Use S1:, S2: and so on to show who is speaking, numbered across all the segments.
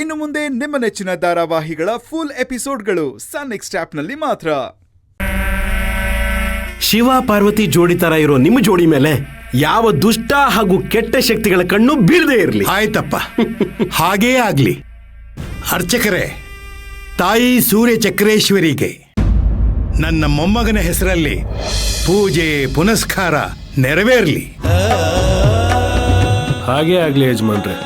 S1: ಇನ್ನು ಮುಂದೆ ನಿಮ್ಮ ನೆಚ್ಚಿನ ಧಾರಾವಾಹಿಗಳ ಫುಲ್ ಎಪಿಸೋಡ್ಗಳು ಸನ್ ನೆಕ್ಸ್ಟ್ ಆಪ್ನಲ್ಲಿ ಮಾತ್ರ.
S2: ಶಿವ ಪಾರ್ವತಿ ಜೋಡಿ ತರ ಇರೋ ನಿಮ್ಮ ಜೋಡಿ ಮೇಲೆ ಯಾವ ದುಷ್ಟ ಹಾಗೂ ಕೆಟ್ಟ ಶಕ್ತಿಗಳ ಕಣ್ಣು ಬೀಳದೆ ಇರಲಿ.
S3: ಆಯ್ತಪ್ಪ, ಹಾಗೇ ಆಗ್ಲಿ. ಅರ್ಚಕರೇ, ತಾಯಿ ಸೂರ್ಯ ಚಕ್ರೇಶ್ವರಿಗೆ ನನ್ನ ಮೊಮ್ಮಗನ ಹೆಸರಲ್ಲಿ ಪೂಜೆ ಪುನಸ್ಕಾರ ನೆರವೇರಲಿ.
S2: ಹಾಗೇ ಆಗ್ಲಿ ಯಜಮಾನ್ರೆ.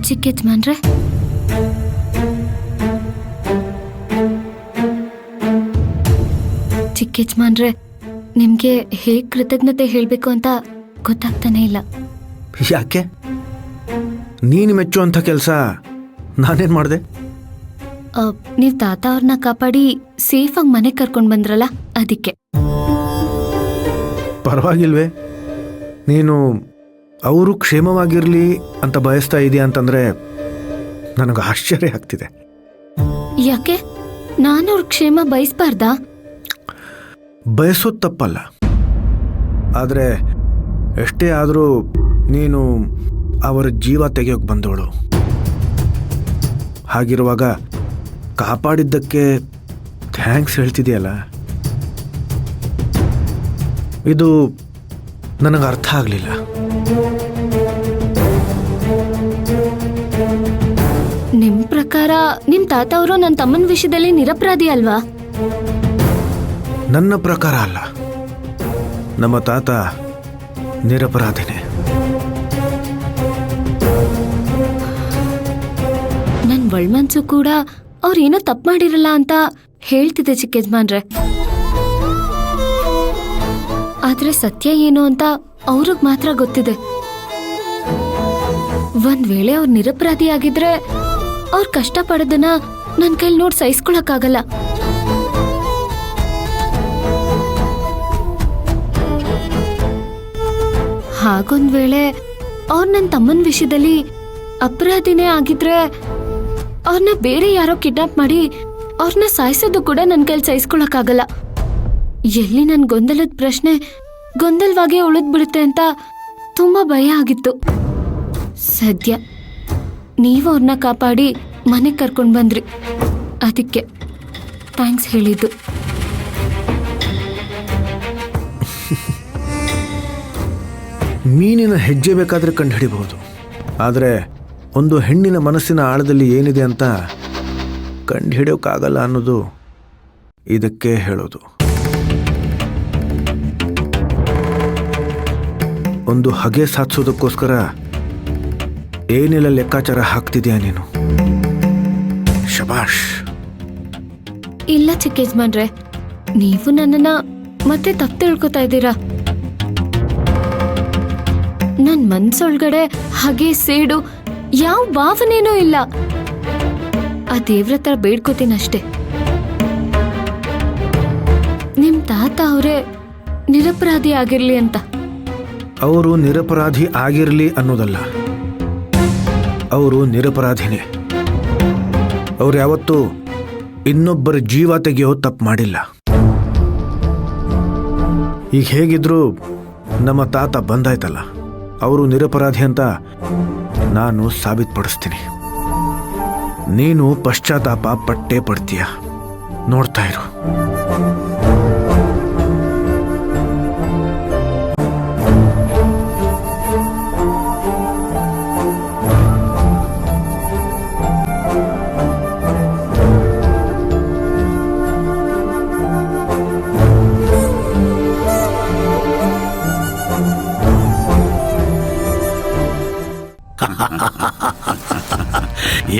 S4: ಚಿಕ್ಕ ಯಜಮಾನ್ರೆ, ಚಿಕ್ಕ ಯಜಮಾನ್ರೆ, ನಿಮ್ಗೆ ಹೇಗ್ ಕೃತಜ್ಞತೆ ಹೇಳ್ಬೇಕು ಅಂತ ಗೊತ್ತಾಗ್ತಾನೆ ಇಲ್ಲ.
S5: ಯಾಕೆ? ನೀನು ಮೆಚ್ಚುವಂಥ ಕೆಲಸ ನಾನೇನು ಮಾಡಿದೆ?
S4: ನೀವ್ ತಾತ ಅವ್ರನ್ನ ಕಾಪಾಡಿ ಸೇಫಾಗಿ ಮನೆಗೆ ಕರ್ಕೊಂಡು ಬಂದ್ರಲ್ಲ, ಅದಕ್ಕೆ.
S5: ಪರವಾಗಿಲ್ವೇ? ನೀನು ಅವರು ಕ್ಷೇಮವಾಗಿರಲಿ ಅಂತ ಬಯಸ್ತಾ ಇದೆಯಾ ಅಂತಂದರೆ ನನಗೆ ಆಶ್ಚರ್ಯ ಆಗ್ತಿದೆ.
S4: ಯಾಕೆ? ನಾನು ಅವ್ರ ಕ್ಷೇಮ ಬಯಸ್ಬಾರ್ದಾ?
S5: ಬಯಸೋದು ತಪ್ಪಲ್ಲ, ಆದರೆ ಎಷ್ಟೇ ಆದರೂ ನೀನು ಅವರ ಜೀವ ತೆಗೆಯೋಕೆ ಬಂದವಳು. ಹಾಗಿರುವಾಗ ಕಾಪಾಡಿದ್ದಕ್ಕೆ ಥ್ಯಾಂಕ್ಸ್ ಹೇಳ್ತಿದೆಯಲ್ಲ, ಇದು ನನಗೆ ಅರ್ಥ ಆಗಲಿಲ್ಲ.
S4: ನಿಮ್ ಪ್ರಕಾರ ನಿಮ್ ತಾತ ಅವರು ನನ್ನ ತಮ್ಮನ ವಿಷಯದಲ್ಲಿ ನಿರಪರಾಧಿ ಅಲ್ವಾ?
S5: ನನ್ನ ಪ್ರಕಾರ ಅಲ್ಲ, ನಮ್ಮ ತಾತ ನಿರಪರಾಧಿನೇ.
S4: ನನ್ ಒಳ್ಮನ್ಸು ಕೂಡ ಅವ್ರೇನೋ ತಪ್ಪು ಮಾಡಿರಲ್ಲ ಅಂತ ಹೇಳ್ತಿದೆ ಚಿಕ್ಕ ಯಜಮಾನ್ರೆ. ಆದ್ರೆ ಸತ್ಯ ಏನು ಅಂತ ಅವ್ರಿಗ್ ಮಾತ್ರ ಗೊತ್ತಿದೆ. ಒಂದ್ ವೇಳೆ ಅವ್ರು ನಿರಪರಾಧಿ ಆಗಿದ್ರೆ ಅವ್ರ ಕಷ್ಟ ಪಡೋದನ್ನ ನನ್ ಕೈಲಿ ನೋಡಿ ಸಹಿಸ್ಕೊಳಕ್ಕಾಗಲ್ಲ. ಹಾಗೊಂದ್ ವೇಳೆ ಅವ್ರ ನನ್ನ ತಮ್ಮನ ವಿಷಯದಲ್ಲಿ ಅಪರಾಧಿನೇ ಆಗಿದ್ರೆ ಅವ್ರನ್ನ ಬೇರೆ ಯಾರೋ ಕಿಡ್ನಾಪ್ ಮಾಡಿ ಅವ್ರನ್ನ ಸಾಯಿಸೋದು ಕೂಡ ನನ್ನ ಕೈಲಿ ಸಹಿಸ್ಕೊಳಕ್ಕಾಗಲ್ಲ. ಎಲ್ಲಿ ನನ್ನ ಗೊಂದಲದ ಪ್ರಶ್ನೆ ಗೊಂದಲವಾಗೇ ಉಳಿದ್ಬಿಡುತ್ತೆ ಅಂತ ತುಂಬಾ ಭಯ ಆಗಿತ್ತು. ಸದ್ಯ ನೀವು ಅವ್ರನ್ನ ಕಾಪಾಡಿ ಮನೆಗೆ ಕರ್ಕೊಂಡು ಬಂದ್ರಿ, ಅದಕ್ಕೆ ಥ್ಯಾಂಕ್ಸ್ ಹೇಳಿದ್ದು.
S5: ಮೀನಿನ ಹೆಜ್ಜೆ ಬೇಕಾದರೆ ಕಂಡು ಹಿಡಿಬಹುದು, ಆದರೆ ಒಂದು ಹೆಣ್ಣಿನ ಮನಸ್ಸಿನ ಆಳದಲ್ಲಿ ಏನಿದೆ ಅಂತ ಕಂಡು ಹಿಡಿಯೋಕ್ಕಾಗಲ್ಲ ಅನ್ನೋದು ಇದಕ್ಕೆ ಹೇಳೋದು. ಒಂದು ಹಗೆ ಸಾಧಿಸೋದಕ್ಕೋಸ್ಕರ ಏನೆಲ್ಲ ಲೆಕ್ಕಾಚಾರ ಹಾಕ್ತಿದ್ಯಾ ನೀನು? ಶಬಾಷ್.
S4: ಇಲ್ಲ ಚಿಕ್ಕ ಯಜಮಾನ್ರೆ, ನೀವು ನನ್ನನ್ನ ಮತ್ತೆ ತಪ್ಪು ತಿಳ್ಕೊತಾ ಇದ್ದೀರಾ. ನನ್ ಮನ್ಸೊಳಗಡೆ ಹಾಗೆ ಸೇಡು ಯಾವ ಭಾವನೆನೂ ಇಲ್ಲ. ಆ ದೇವ್ರ ಹತ್ರ ಬೇಡ್ಕೋತೀನಷ್ಟೇ, ನಿಮ್ ತಾತ ಅವರೇ ನಿರಪರಾಧಿ ಆಗಿರ್ಲಿ ಅಂತ.
S5: ಅವರು ನಿರಪರಾಧಿ ಆಗಿರಲಿ ಅನ್ನೋದಲ್ಲ, ಅವರು ನಿರಪರಾಧಿನೇ. ಅವ್ರು ಯಾವತ್ತೂ ಇನ್ನೊಬ್ಬರ ಜೀವ ತೆಗೆಯೋ ತಪ್ಪು ಮಾಡಿಲ್ಲ. ಈಗ ಹೇಗಿದ್ರು ನಮ್ಮ ತಾತ ಬಂದಾಯ್ತಲ್ಲ, ಅವರು ನಿರಪರಾಧಿ ಅಂತ ನಾನು ಸಾಬೀತುಪಡಿಸ್ತೀನಿ. ನೀನು ಪಶ್ಚಾತ್ತಾಪ ಪಟ್ಟೇ ಪಡ್ತೀಯ, ನೋಡ್ತಾ ಇರು.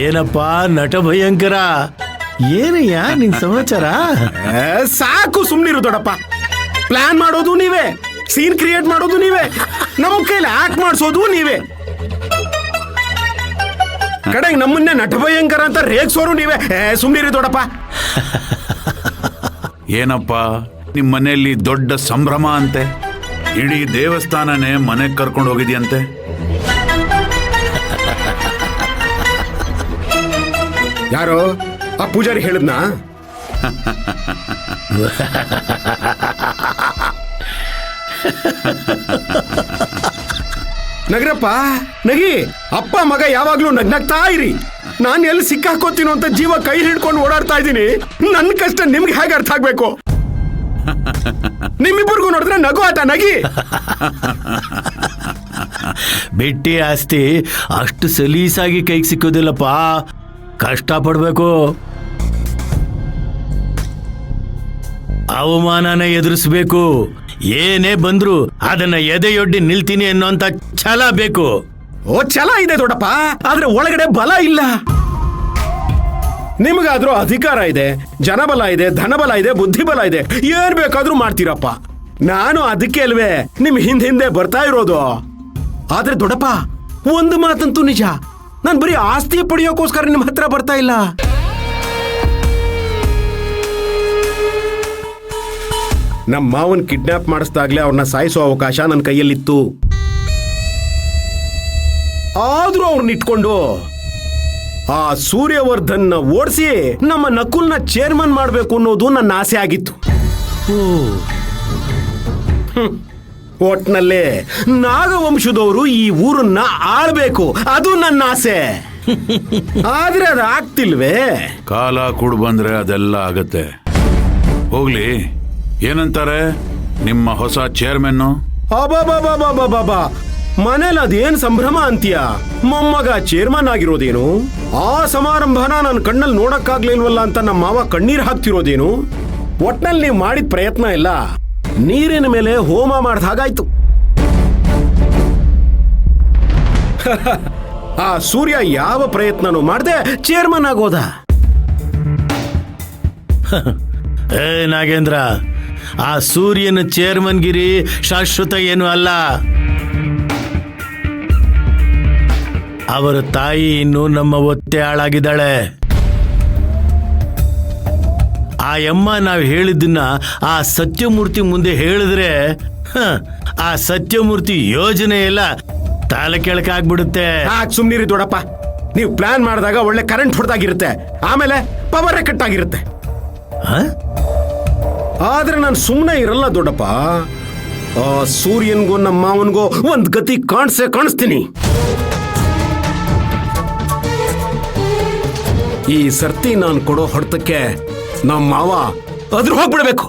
S2: ಏನಪ್ಪಾ ನಟ ಭಯಂಕರ, ಏನಯ್ಯ ನಿನ್ ಸಮಾಚಾರ?
S6: ಸಾಕು ಸುಮ್ನಿರು ದೊಡ್ಡಪ್ಪ. ಪ್ಲಾನ್ ಮಾಡೋದು ನೀವೇ, ಸೀನ್ ಕ್ರಿಯೇಟ್ ಮಾಡೋದು ನೀವೇ, ನಮ್ಮ ಕೈಲಿ ಆಕ್ಟ್ ಮಾಡಿಸೋದು ನೀವೇ. ಕಡೆಗೆ ನಮ್ಮನ್ನೇ ನಟ ಭಯಂಕರ ಅಂತ ರೇಗ್ಸೋರು ನೀವೇ. ಸುಮ್ನಿರಿ ದೊಡ್ಡಪ್ಪ.
S7: ಏನಪ್ಪ ನಿಮ್ಮ ಮನೆಯಲ್ಲಿ ದೊಡ್ಡ ಸಂಭ್ರಮ ಅಂತೆ, ಇಡೀ ದೇವಸ್ಥಾನನೇ ಮನೆಗೆ ಕರ್ಕೊಂಡು ಹೋಗಿದ್ಯಂತೆ.
S6: ಯಾರೋ ಆ ಪೂಜಾರಿ ಹೇಳಿದ್ನಾ? ನಗರಪ್ಪ ನಗಿ. ಅಪ್ಪ ಮಗ ಯಾವಾಗ್ಲೂ ನಗ್ನಗ್ತಾ ಇರಿ. ನಾನು ಎಲ್ಲಿ ಸಿಕ್ಕಾಕೋತೀನೋ ಅಂತ ಜೀವ ಕೈ ಹಿಡ್ಕೊಂಡು ಓಡಾಡ್ತಾ ಇದ್ದೀನಿ. ನನ್ನ ಕಷ್ಟ ನಿಮ್ಗೆ ಹೇಗೆ ಅರ್ಥ ಆಗ್ಬೇಕು? ನಿಮ್ಮಿಬ್ಬರಿಗೂ ನೋಡಿದ್ರೆ ನಗು ಆಟ ನಗಿ.
S8: ಬೆಟ್ಟಿ ಆಸ್ತಿ ಅಷ್ಟು ಸಲೀಸಾಗಿ ಕೈಗೆ ಸಿಕ್ಕೋದಿಲ್ಲಪ್ಪ, ಕಷ್ಟ ಪಡ್ಬೇಕು. ಅವಮಾನನ ಎದುರಿಸ್ಬೇಕು. ಏನೇ ಬಂದ್ರು ಅದನ್ನ ಎದೆಯೊಡ್ಡಿ ನಿಲ್ತೀನಿ ಅನ್ನೋಂತ ಛಲ ಬೇಕು.
S6: ಓ ಛಲ ಇದೆ ದೊಡ್ಡಪ್ಪ, ಆದ್ರೆ ಒಳಗಡೆ ಬಲ ಇಲ್ಲ. ನಿಮಗಾದ್ರೂ ಅಧಿಕಾರ ಇದೆ, ಜನಬಲ ಇದೆ, ಧನಬಲ ಇದೆ, ಬುದ್ಧಿಬಲ ಇದೆ, ಏನ್ ಬೇಕಾದ್ರೂ ಮಾಡ್ತೀರಪ್ಪ. ನಾನು ಅದಕ್ಕೆ ಅಲ್ವೇ ನಿಮ್ ಹಿಂದೆ ಬರ್ತಾ ಇರೋದು. ಆದ್ರೆ ದೊಡ್ಡಪ್ಪ, ಒಂದು ಮಾತಂತೂ ನಿಜ, ನಾನು ಬರೀ ಆಸ್ತಿ ಪಡೆಯೋಕೋಸ್ಕರ ನಿಮ್ ಹತ್ರ ಬರ್ತಾ ಇಲ್ಲ. ನಮ್ಮ ಮಾವನ್ ಕಿಡ್ನಾಪ್ ಮಾಡಿಸ್ದಾಗ್ಲೇ ಅವ್ರನ್ನ ಸಾಯಿಸೋ ಅವಕಾಶ ನನ್ನ ಕೈಯಲ್ಲಿತ್ತು. ಆದ್ರೂ ಅವ್ರನ್ನ ಇಟ್ಕೊಂಡು ಆ ಸೂರ್ಯವರ್ಧನ್ನ ಓಡಿಸಿ ನಮ್ಮ ನಕುಲ್ನ ಚೇರ್ಮನ್ ಮಾಡಬೇಕು ಅನ್ನೋದು ನನ್ನ ಆಸೆ ಆಗಿತ್ತು. ಒಟ್ನಲ್ಲೇ ನಾಗವಂಶದವರು ಈ ಊರನ್ನ ಆಳ್ಬೇಕು, ಅದು ನನ್ನ ಆಸೆ. ಆದ್ರೆ ಅದು ಆಗ್ತಿಲ್ವೇ?
S7: ಕಾಲ ಕೂಡ್ ಬಂದ್ರೆ ಅದೆಲ್ಲ ಆಗತ್ತೆ. ಹೋಗ್ಲಿ, ಏನಂತಾರೆ ನಿಮ್ಮ ಹೊಸ ಚೇರ್ಮನ್ನು?
S6: ಅಬಾಬಾಬಾಬಾಬಾಬಾ, ಮನೇಲಿ ಅದೇನ್ ಸಂಭ್ರಮ ಅಂತೀಯ? ಮೊಮ್ಮಗ ಚೇರ್ಮನ್ ಆಗಿರೋದೇನು? ಆ ಸಮಾರಂಭನ ನನ್ನ ಕಣ್ಣಲ್ಲಿ ನೋಡಕ್ಕಾಗ್ಲಿಲ್ವಲ್ಲ ಅಂತ ನಮ್ಮ ಮಾವ ಕಣ್ಣೀರ್ ಹಾಕ್ತಿರೋದೇನು? ಒಟ್ನಲ್ಲಿ ನೀವು ಮಾಡಿದ ಪ್ರಯತ್ನ ಇಲ್ಲ ನೀರಿನ ಮೇಲೆ ಹೋಮ ಮಾಡ್ದ ಹಾಗಾಯ್ತು. ಆ ಸೂರ್ಯ ಯಾವ ಪ್ರಯತ್ನನೂ ಮಾಡದೆ ಚೇರ್ಮನ್ ಆಗೋದ.
S8: ಏ ನಾಗೇಂದ್ರ, ಆ ಸೂರ್ಯನ ಚೇರ್ಮನ್ ಗಿರಿ ಶಾಶ್ವತ ಏನು ಅಲ್ಲ. ಅವರ ತಾಯಿ ಇನ್ನು ನಮ್ಮ ಒತ್ತೆ ಹಾಳಾಗಿದ್ದಾಳೆ. ಆ ಯಮ್ಮ ನಾವು ಹೇಳಿದ್ದನ್ನ ಆ ಸತ್ಯಮೂರ್ತಿ ಮುಂದೆ ಹೇಳಿದ್ರೆ ಆ ಸತ್ಯಮೂರ್ತಿ ಯೋಜನೆ ಎಲ್ಲ ತಾಲೆ ಕೆಳಕಾಗ್ಬಿಡುತ್ತೆ.
S6: ಸುಮ್ನಿರಿ ದೊಡ್ಡಪ್ಪ, ನೀವು ಪ್ಲಾನ್ ಮಾಡಿದಾಗ ಒಳ್ಳೆ ಕರೆಂಟ್ ಹೊಡೆದಾಗಿರುತ್ತೆ, ಆಮೇಲೆ ಪವರ್ ಕಟ್ ಆಗಿರುತ್ತೆ. ಆದ್ರೆ ನಾನು ಸುಮ್ಮನೆ ಇರಲ್ಲ ದೊಡ್ಡಪ್ಪ. ಆ ಸೂರ್ಯನ್ಗೂ ನಮ್ಮ ಮಾವನ್ಗೂ ಒಂದ್ ಗತಿ ಕಾಣಿಸ್ತೀನಿ. ಈ ಸರ್ತಿ ನಾನು ಕೊಡೋ ಹೊಡೆತಕ್ಕೆ ನಮ್ಮ ಮಾವ ಅದ್ರ ಹೋಗ್ಬಿಡ್ಬೇಕು.